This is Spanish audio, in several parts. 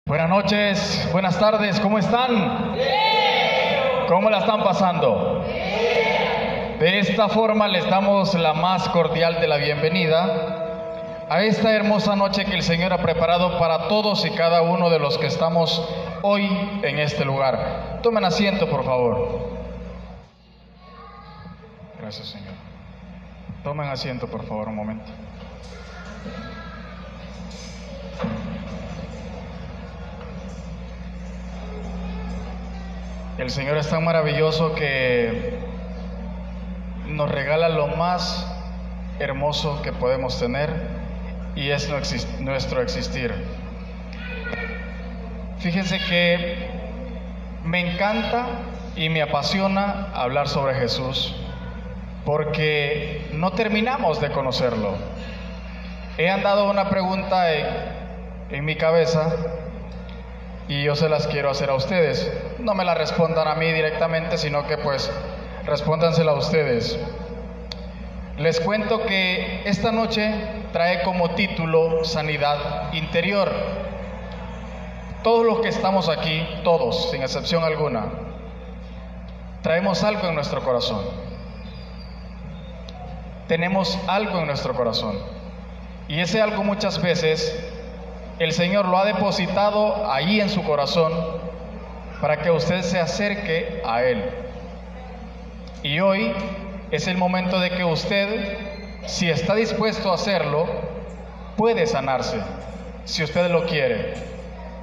Buenas noches, buenas tardes, ¿cómo están? ¿Cómo la están pasando? De esta forma les damos la más cordial de la bienvenida a esta hermosa noche que el Señor ha preparado para todos y cada uno de los que estamos hoy en este lugar. Tomen asiento, por favor. Gracias, Señor. Tomen asiento, por favor, un momento. El Señor es tan maravilloso que nos regala lo más hermoso que podemos tener, y es nuestro existir. Fíjense que me encanta y me apasiona hablar sobre Jesús, porque no terminamos de conocerlo. He andado una pregunta en mi cabeza, y yo se las quiero hacer a ustedes. No me la respondan a mí directamente, sino que pues respóndansela a ustedes. Les cuento que esta noche trae como título Sanidad Interior. Todos los que estamos aquí, todos, sin excepción alguna, traemos algo en nuestro corazón. Tenemos algo en nuestro corazón. Y ese algo muchas veces el Señor lo ha depositado ahí en su corazón para que usted se acerque a Él. Y hoy es el momento de que usted, si está dispuesto a hacerlo, puede sanarse, si usted lo quiere.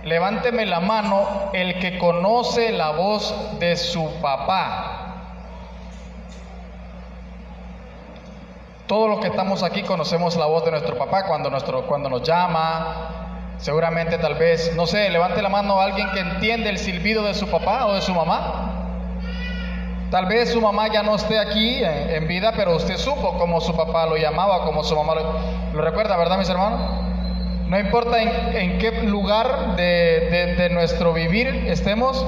Levánteme la mano el que conoce la voz de su papá. Todos los que estamos aquí conocemos la voz de nuestro papá cuando nos llama. Seguramente, tal vez, no sé, levante la mano a alguien que entiende el silbido de su papá o de su mamá. Tal vez su mamá ya no esté aquí en vida, pero usted supo cómo su papá lo llamaba, cómo su mamá lo recuerda, ¿verdad, mis hermanos? No importa en qué lugar de nuestro vivir estemos.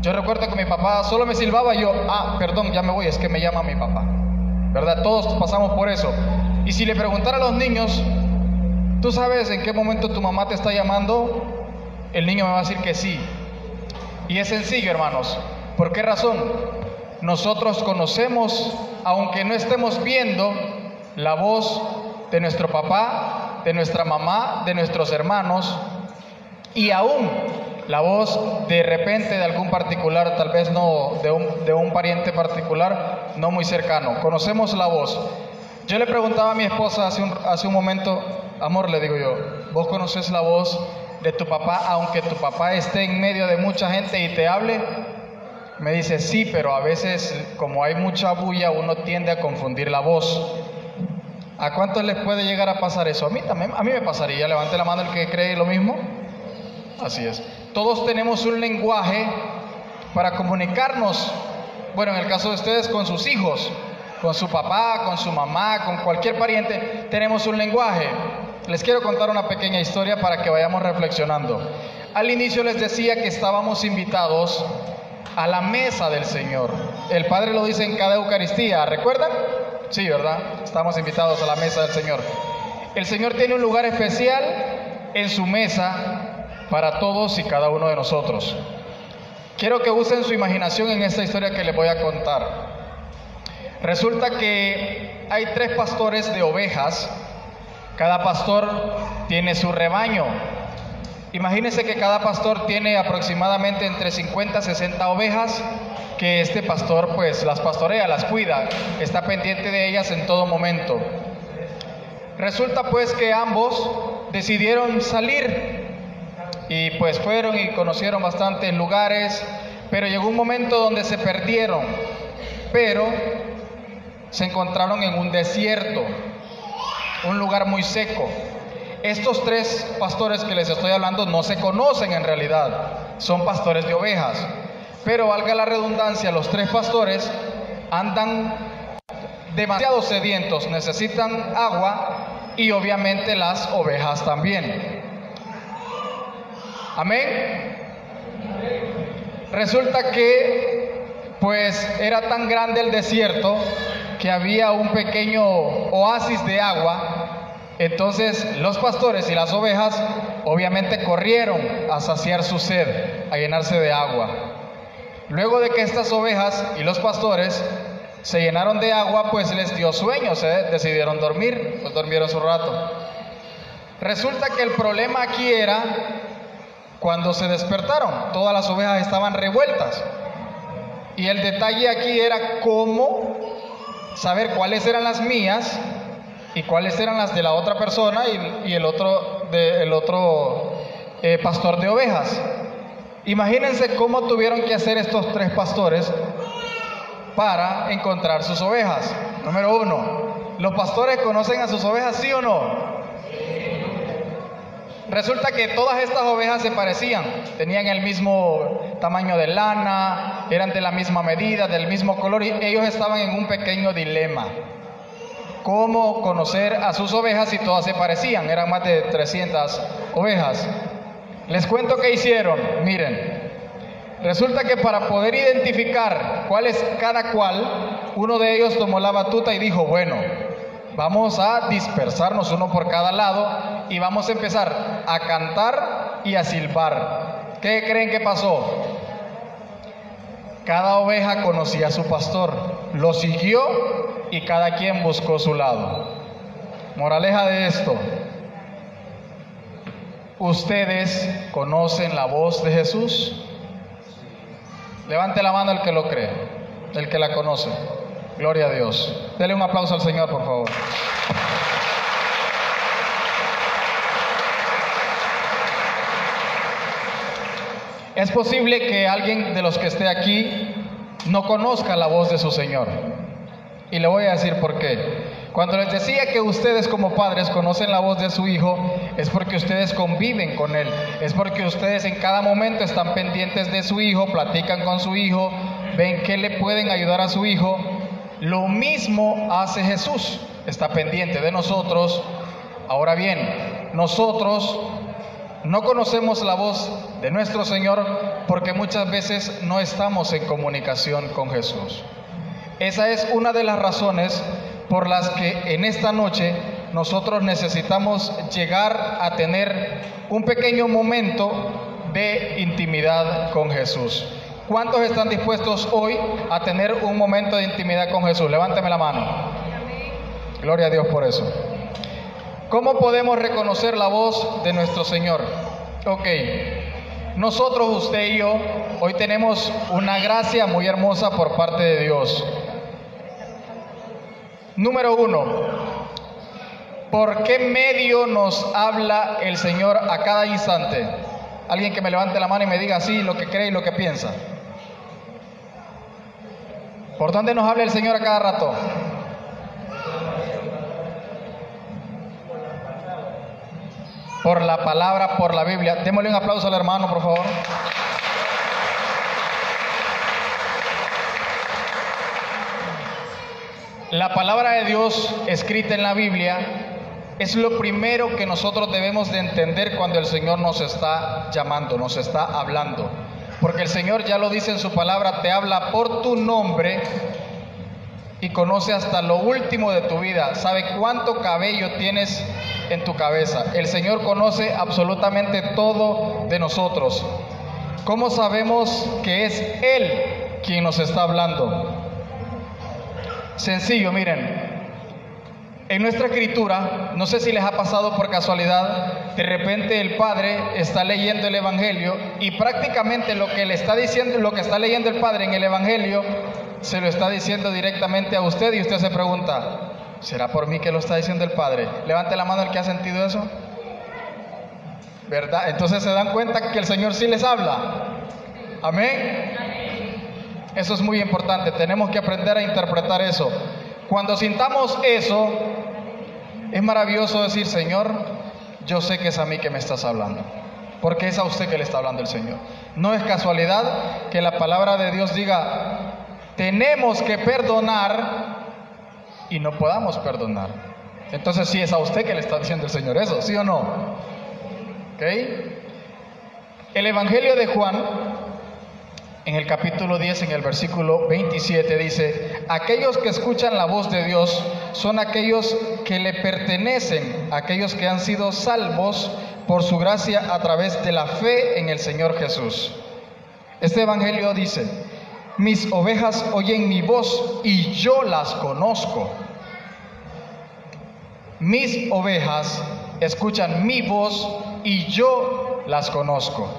Yo recuerdo que mi papá solo me silbaba y yo, perdón, ya me voy, es que me llama mi papá, ¿verdad? Todos pasamos por eso. Y si le preguntara a los niños, ¿tú sabes en qué momento tu mamá te está llamando? El niño me va a decir que sí. Y es sencillo, hermanos. ¿Por qué razón? Nosotros conocemos, aunque no estemos viendo, la voz de nuestro papá, de nuestra mamá, de nuestros hermanos, y aún la voz de repente de algún particular, tal vez no de un pariente particular, no muy cercano. Conocemos la voz. Yo le preguntaba a mi esposa hace un momento, amor, le digo yo, ¿vos conoces la voz de tu papá aunque tu papá esté en medio de mucha gente y te hable? Me dice, sí, pero a veces como hay mucha bulla uno tiende a confundir la voz. ¿A cuántos les puede llegar a pasar eso? A mí también, a mí me pasaría. Levante la mano el que cree lo mismo. Así es. Todos tenemos un lenguaje para comunicarnos. Bueno, en el caso de ustedes, con sus hijos, con su papá, con su mamá, con cualquier pariente, tenemos un lenguaje. Les quiero contar una pequeña historia para que vayamos reflexionando. Al inicio les decía que estábamos invitados a la mesa del Señor. El Padre lo dice en cada Eucaristía, ¿recuerdan? Sí, ¿verdad? Estamos invitados a la mesa del Señor. El Señor tiene un lugar especial en su mesa para todos y cada uno de nosotros. Quiero que usen su imaginación en esta historia que les voy a contar. Resulta que hay 3 pastores de ovejas. Cada pastor tiene su rebaño. Imagínense que cada pastor tiene aproximadamente entre 50 y 60 ovejas, que este pastor pues las pastorea, las cuida, está pendiente de ellas en todo momento. Resulta pues que ambos decidieron salir y pues fueron y conocieron bastantes lugares, pero llegó un momento donde se perdieron, pero se encontraron en un desierto, un lugar muy seco. Estos 3 pastores que les estoy hablando no se conocen en realidad, son pastores de ovejas, pero valga la redundancia, los 3 pastores andan demasiado sedientos, necesitan agua y obviamente las ovejas también. Amén. Resulta que pues era tan grande el desierto que había un pequeño oasis de agua. Entonces los pastores y las ovejas obviamente corrieron a saciar su sed, a llenarse de agua. Luego de que estas ovejas y los pastores se llenaron de agua, pues les dio sueño, decidieron dormir, pues durmieron su rato. Resulta que el problema aquí era cuando se despertaron, todas las ovejas estaban revueltas. Y el detalle aquí era cómo saber cuáles eran las mías y cuáles eran las de la otra persona y el otro pastor de ovejas. Imagínense cómo tuvieron que hacer estos tres pastores para encontrar sus ovejas. Número uno, ¿los pastores conocen a sus ovejas, sí o no? Resulta que todas estas ovejas se parecían, tenían el mismo tamaño de lana, eran de la misma medida, del mismo color, y ellos estaban en un pequeño dilema. ¿Cómo conocer a sus ovejas si todas se parecían? Eran más de 300 ovejas. Les cuento qué hicieron. Miren, resulta que para poder identificar cuál es cada cual, uno de ellos tomó la batuta y dijo, bueno, vamos a dispersarnos uno por cada lado y vamos a empezar a cantar y a silbar. ¿Qué creen que pasó? Cada oveja conocía a su pastor, lo siguió y cada quien buscó su lado. Moraleja de esto: ¿ustedes conocen la voz de Jesús? Levante la mano el que lo cree, el que la conoce. Gloria a Dios. Dele un aplauso al Señor, por favor. Es posible que alguien de los que esté aquí no conozca la voz de su Señor. Y le voy a decir por qué. Cuando les decía que ustedes como padres conocen la voz de su hijo, es porque ustedes conviven con él. Es porque ustedes en cada momento están pendientes de su hijo, platican con su hijo, ven qué le pueden ayudar a su hijo. Lo mismo hace Jesús, está pendiente de nosotros. Ahora bien, nosotros no conocemos la voz de nuestro Señor porque muchas veces no estamos en comunicación con Jesús. Esa es una de las razones por las que en esta noche nosotros necesitamos llegar a tener un pequeño momento de intimidad con Jesús. ¿Cuántos están dispuestos hoy a tener un momento de intimidad con Jesús? Levánteme la mano. Gloria a Dios por eso. ¿Cómo podemos reconocer la voz de nuestro Señor? Ok, nosotros, usted y yo, hoy tenemos una gracia muy hermosa por parte de Dios. Número uno, ¿por qué medio nos habla el Señor a cada instante? Alguien que me levante la mano y me diga así lo que cree y lo que piensa. ¿Por dónde nos habla el Señor a cada rato? Por la palabra, por la Biblia. Démosle un aplauso al hermano, por favor. La palabra de Dios escrita en la Biblia es lo primero que nosotros debemos de entender cuando el Señor nos está llamando, nos está hablando. Porque el Señor ya lo dice en su palabra, te habla por tu nombre y conoce hasta lo último de tu vida. Sabe cuánto cabello tienes en tu cabeza. El Señor conoce absolutamente todo de nosotros. ¿Cómo sabemos que es Él quien nos está hablando? Sencillo, miren. En nuestra escritura, no sé si les ha pasado por casualidad, de repente el Padre está leyendo el Evangelio y prácticamente lo que le está diciendo, lo que está leyendo el Padre en el Evangelio, se lo está diciendo directamente a usted y usted se pregunta, ¿será por mí que lo está diciendo el Padre? Levante la mano el que ha sentido eso. ¿Verdad? Entonces se dan cuenta que el Señor sí les habla. Amén. Eso es muy importante, tenemos que aprender a interpretar eso. Cuando sintamos eso, es maravilloso decir, Señor, yo sé que es a mí que me estás hablando, porque es a usted que le está hablando el Señor. No es casualidad que la palabra de Dios diga, tenemos que perdonar y no podamos perdonar. Entonces sí es a usted que le está diciendo el Señor eso, ¿sí o no? ¿Ok? El Evangelio de Juan, en el capítulo 10, en el versículo 27, dice, aquellos que escuchan la voz de Dios son aquellos que le pertenecen, aquellos que han sido salvos por su gracia a través de la fe en el Señor Jesús. Este evangelio dice: mis ovejas oyen mi voz y yo las conozco. Mis ovejas escuchan mi voz y yo las conozco.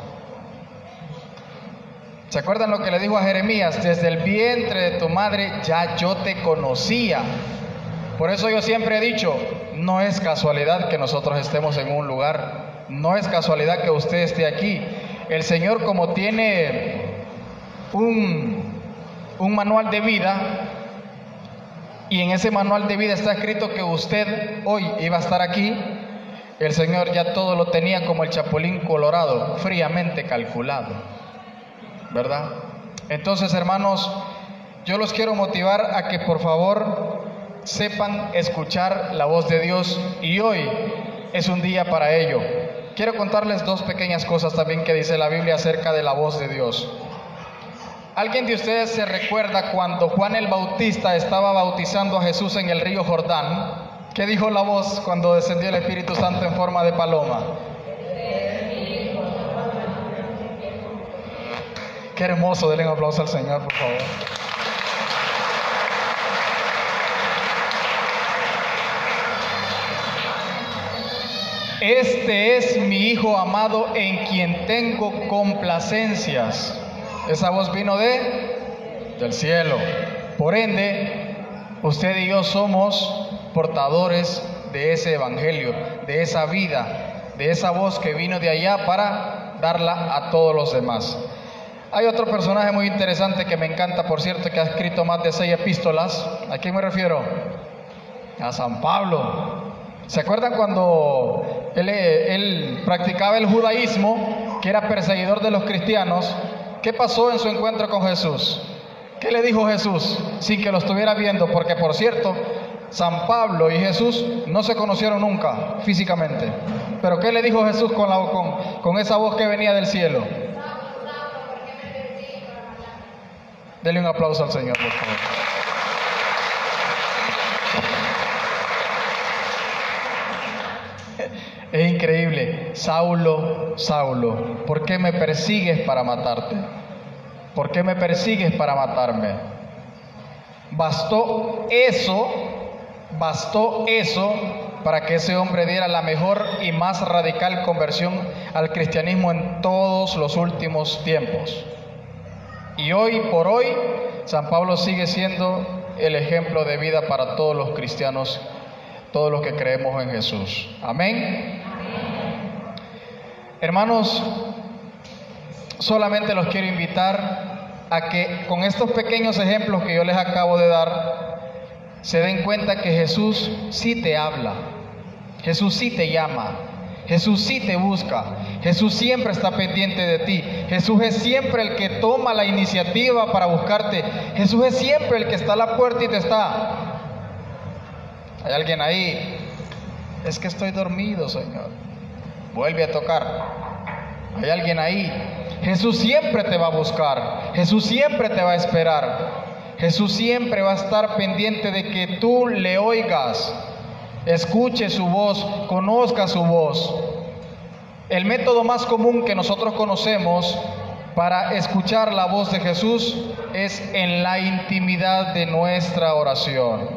¿Se acuerdan lo que le dijo a Jeremías? Desde el vientre de tu madre ya yo te conocía. Por eso yo siempre he dicho, no es casualidad que nosotros estemos en un lugar, no es casualidad que usted esté aquí. El Señor, como tiene un manual de vida, y en ese manual de vida está escrito que usted hoy iba a estar aquí, el Señor ya todo lo tenía como el chapulín colorado, fríamente calculado, ¿verdad? Entonces, hermanos, yo los quiero motivar a que por favor sepan escuchar la voz de Dios, y hoy es un día para ello. Quiero contarles dos pequeñas cosas también que dice la Biblia acerca de la voz de Dios. ¿Alguien de ustedes se recuerda cuando Juan el Bautista estaba bautizando a Jesús en el río Jordán? ¿Qué dijo la voz cuando descendió el Espíritu Santo en forma de paloma? Qué hermoso, denle un aplauso al Señor, por favor. Este es mi Hijo amado en quien tengo complacencias. Esa voz vino del cielo. Por ende, usted y yo somos portadores de ese evangelio, de esa vida, de esa voz que vino de allá para darla a todos los demás. Hay otro personaje muy interesante que me encanta, por cierto, que ha escrito más de 6 epístolas. ¿A quién me refiero? A San Pablo. ¿Se acuerdan cuando él practicaba el judaísmo, que era perseguidor de los cristianos? ¿Qué pasó en su encuentro con Jesús? ¿Qué le dijo Jesús sin que lo estuviera viendo? Porque, por cierto, San Pablo y Jesús no se conocieron nunca físicamente. Pero ¿qué le dijo Jesús con esa voz que venía del cielo? Denle un aplauso al Señor, por favor. Es increíble. Saulo, Saulo, ¿por qué me persigues para matarte? ¿Por qué me persigues para matarme? Bastó eso para que ese hombre diera la mejor y más radical conversión al cristianismo en todos los últimos tiempos. Y hoy por hoy, San Pablo sigue siendo el ejemplo de vida para todos los cristianos, todos los que creemos en Jesús. Amén. Hermanos, solamente los quiero invitar a que con estos pequeños ejemplos que yo les acabo de dar, se den cuenta que Jesús sí te habla, Jesús sí te llama, Jesús sí te busca, Jesús siempre está pendiente de ti, Jesús es siempre el que toma la iniciativa para buscarte, Jesús es siempre el que está a la puerta y te está. ¿Hay alguien ahí? Es que estoy dormido, Señor. Vuelve a tocar. ¿Hay alguien ahí? Jesús siempre te va a buscar, Jesús siempre te va a esperar, Jesús siempre va a estar pendiente de que tú le oigas, escuche su voz, conozca su voz. El método más común que nosotros conocemos para escuchar la voz de Jesús es en la intimidad de nuestra oración.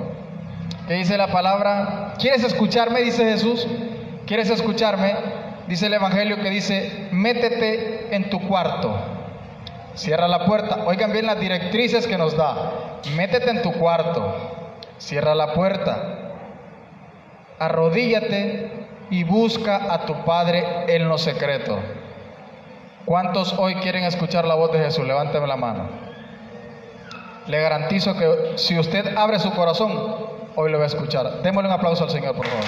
¿Qué dice la palabra? ¿Quieres escucharme? Dice Jesús. ¿Quieres escucharme? Dice el Evangelio que dice, métete en tu cuarto, cierra la puerta. Oigan bien las directrices que nos da. Métete en tu cuarto, cierra la puerta, arrodíllate y busca a tu Padre en lo secreto. ¿Cuántos hoy quieren escuchar la voz de Jesús? Levánteme la mano. Le garantizo que si usted abre su corazón, hoy lo va a escuchar. Démosle un aplauso al Señor, por favor.